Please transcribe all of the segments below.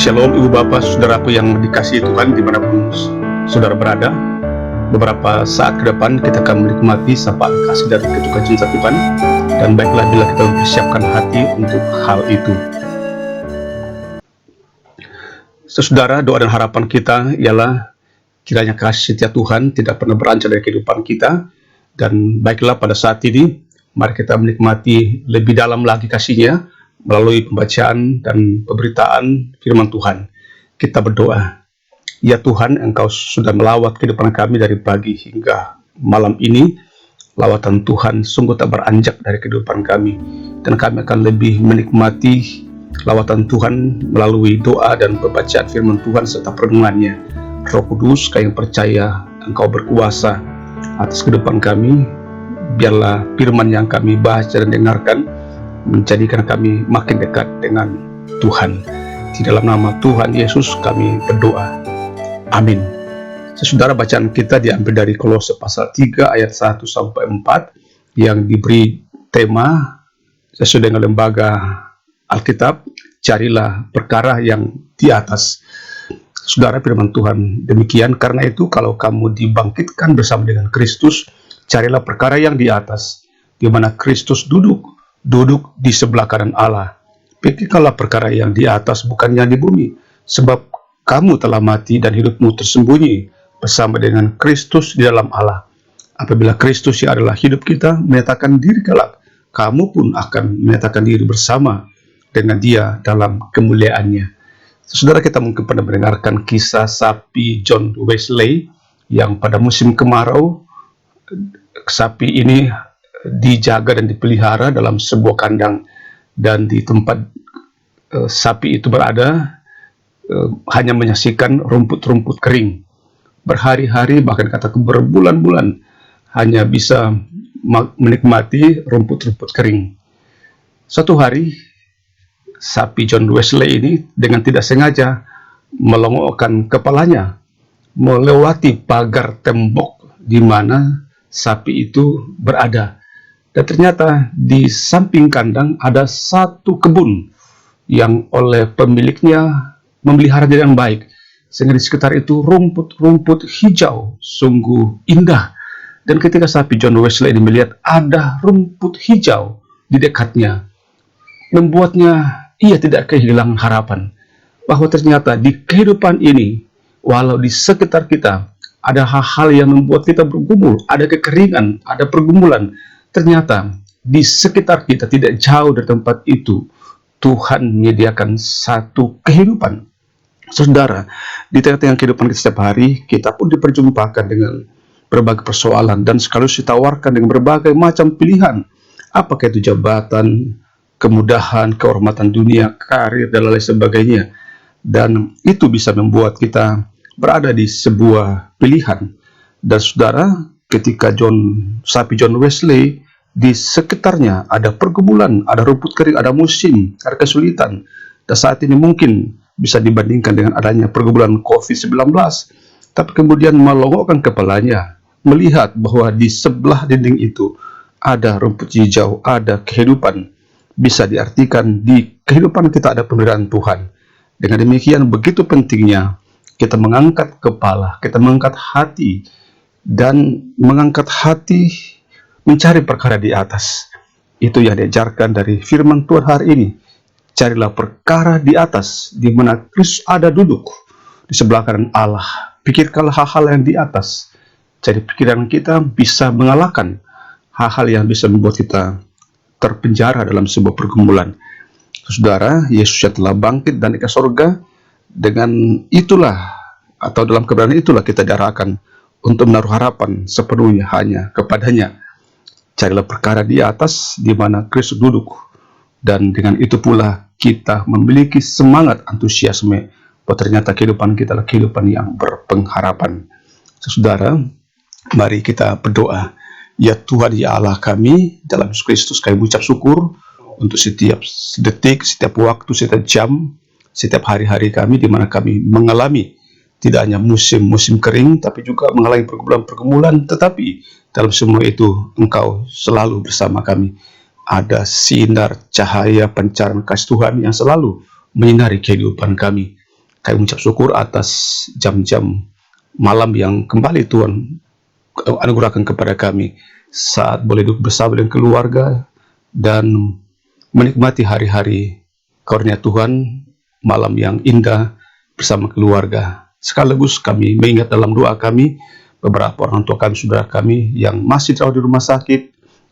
Shalom Ibu Bapak, Saudaraku yang dikasihi Tuhan dimanapun Saudara berada. Beberapa saat ke depan kita akan menikmati sapaan kasih dan ketukan cinta Tuhan. Dan baiklah bila kita mempersiapkan hati untuk hal itu. Saudara, doa dan harapan kita ialah kiranya kasih setia Tuhan tidak pernah beranjak dari kehidupan kita. Dan baiklah pada saat ini, mari kita menikmati lebih dalam lagi kasih-Nya melalui pembacaan dan pemberitaan firman Tuhan. Kita berdoa. Ya Tuhan, Engkau sudah melawat kehidupan kami dari pagi hingga malam ini. Lawatan Tuhan sungguh tak beranjak dari kehidupan kami. Dan kami akan lebih menikmati lawatan Tuhan melalui doa dan pembacaan firman Tuhan serta perenungannya. Roh Kudus, Kau yang percaya Engkau berkuasa atas kehidupan kami. Biarlah firman yang kami baca dan dengarkan menjadikan kami makin dekat dengan Tuhan. Di dalam nama Tuhan Yesus kami berdoa. Amin. Saudara, bacaan kita diambil dari Kolose pasal 3 ayat 1 sampai 4 yang diberi tema sesuai dengan lembaga Alkitab, carilah perkara yang di atas. Saudara, firman Tuhan demikian, karena itu kalau kamu dibangkitkan bersama dengan Kristus, carilah perkara yang di atas, di mana Kristus duduk di sebelah kanan Allah. Pikirkanlah perkara yang di atas, bukan yang di bumi, sebab kamu telah mati dan hidupmu tersembunyi bersama dengan Kristus di dalam Allah. Apabila Kristus yang adalah hidup kita menyatakan diri kelak, kamu pun akan menyatakan diri bersama dengan Dia dalam kemuliaannya. Saudara, kita mungkin pernah mendengarkan kisah sapi John Wesley yang pada musim kemarau sapi ini dijaga dan dipelihara dalam sebuah kandang, dan di tempat sapi itu berada hanya menyaksikan rumput-rumput kering. Berhari-hari, bahkan katakan berbulan-bulan hanya bisa menikmati rumput-rumput kering. Suatu hari sapi John Wesley ini dengan tidak sengaja melongokkan kepalanya melewati pagar tembok di mana sapi itu berada. Dan ternyata di samping kandang ada satu kebun yang oleh pemiliknya memelihara dengan baik. Sehingga di sekitar itu rumput-rumput hijau sungguh indah. Dan ketika sapi John Wesley ini melihat ada rumput hijau di dekatnya, membuatnya ia tidak kehilangan harapan bahwa ternyata di kehidupan ini, walau di sekitar kita ada hal-hal yang membuat kita bergumul, ada kekeringan, ada pergumulan, ternyata di sekitar kita tidak jauh dari tempat itu Tuhan menyediakan satu kehidupan. Saudara, di tengah-tengah kehidupan kita setiap hari, kita pun diperjumpakan dengan berbagai persoalan dan sekaligus ditawarkan dengan berbagai macam pilihan. Apakah itu jabatan, kemudahan, kehormatan dunia, karir, dan lain sebagainya. Dan itu bisa membuat kita berada di sebuah pilihan. Dan saudara, ketika sapi John Wesley di sekitarnya ada pergumulan, ada rumput kering, ada musim, ada kesulitan. Dan saat ini mungkin bisa dibandingkan dengan adanya pergumulan COVID-19. Tapi kemudian melongokkan kepalanya, melihat bahwa di sebelah dinding itu ada rumput hijau, ada kehidupan. Bisa diartikan di kehidupan kita ada pemberian Tuhan. Dengan demikian begitu pentingnya kita mengangkat kepala, kita mengangkat hati, dan mengangkat hati mencari perkara di atas. Itu yang diajarkan dari firman Tuhan hari ini. Carilah perkara di atas, di mana Kristus ada duduk di sebelah kanan Allah. Pikirkanlah hal-hal yang di atas. Jadi pikiran kita bisa mengalahkan hal-hal yang bisa membuat kita terpenjara dalam sebuah pergumulan. Saudara, Yesus yang telah bangkit dan naik ke surga, dengan itulah atau dalam kebenaran itulah kita diarahkan untuk menaruh harapan sepenuhnya hanya kepadanya. Carilah perkara di atas, di mana Kristus duduk, dan dengan itu pula kita memiliki semangat antusiasme bahwa ternyata kehidupan kita adalah kehidupan yang berpengharapan. Saudara, mari kita berdoa. Ya Tuhan, ya Allah kami, dalam Yesus Kristus kami mengucap syukur untuk setiap detik, setiap waktu, setiap jam, setiap hari-hari kami di mana kami mengalami tidak hanya musim-musim kering, tapi juga mengalami pergumulan-pergumulan, tetapi dalam semua itu Engkau selalu bersama kami. Ada sinar cahaya pencerahan kasih Tuhan yang selalu menyinari kehidupan kami. Kami mengucap syukur atas jam-jam malam yang kembali Tuhan anugerahkan kepada kami saat boleh duduk bersama dengan keluarga dan menikmati hari-hari karunia Tuhan, malam yang indah bersama keluarga. Sekaligus kami mengingat dalam doa kami beberapa orang tua kami, saudara kami yang masih dirawat di rumah sakit,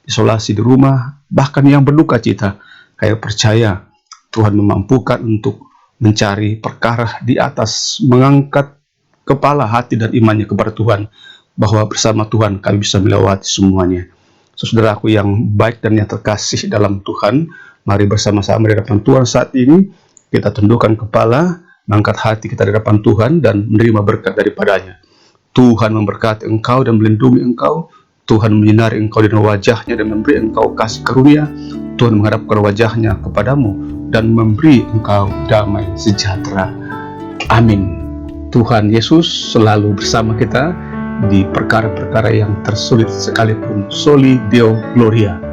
isolasi di rumah, bahkan yang berduka cita. Kami percaya Tuhan memampukan untuk mencari perkara di atas, mengangkat kepala hati dan imannya kepada Tuhan, bahwa bersama Tuhan kami bisa melewati semuanya. Saudaraku yang baik dan yang terkasih dalam Tuhan, mari bersama-sama di hadapan Tuhan saat ini, kita tundukkan kepala, mengangkat hati kita di hadapan Tuhan, dan menerima berkat daripadanya. Tuhan memberkati engkau dan melindungi engkau. Tuhan menyinari engkau dengan wajahnya dan memberi engkau kasih karunia. Tuhan menghadapkan wajahnya kepadamu dan memberi engkau damai sejahtera. Amin. Tuhan Yesus selalu bersama kita di perkara-perkara yang tersulit sekalipun. Soli Deo Gloria.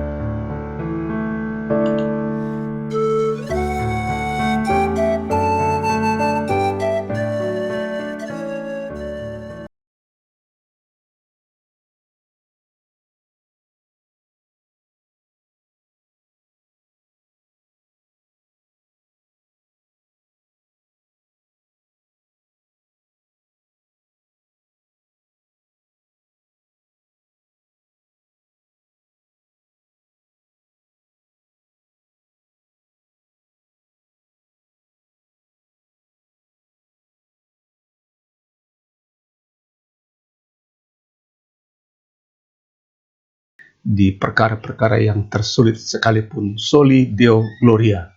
Di perkara-perkara yang tersulit sekalipun. Soli Deo Gloria.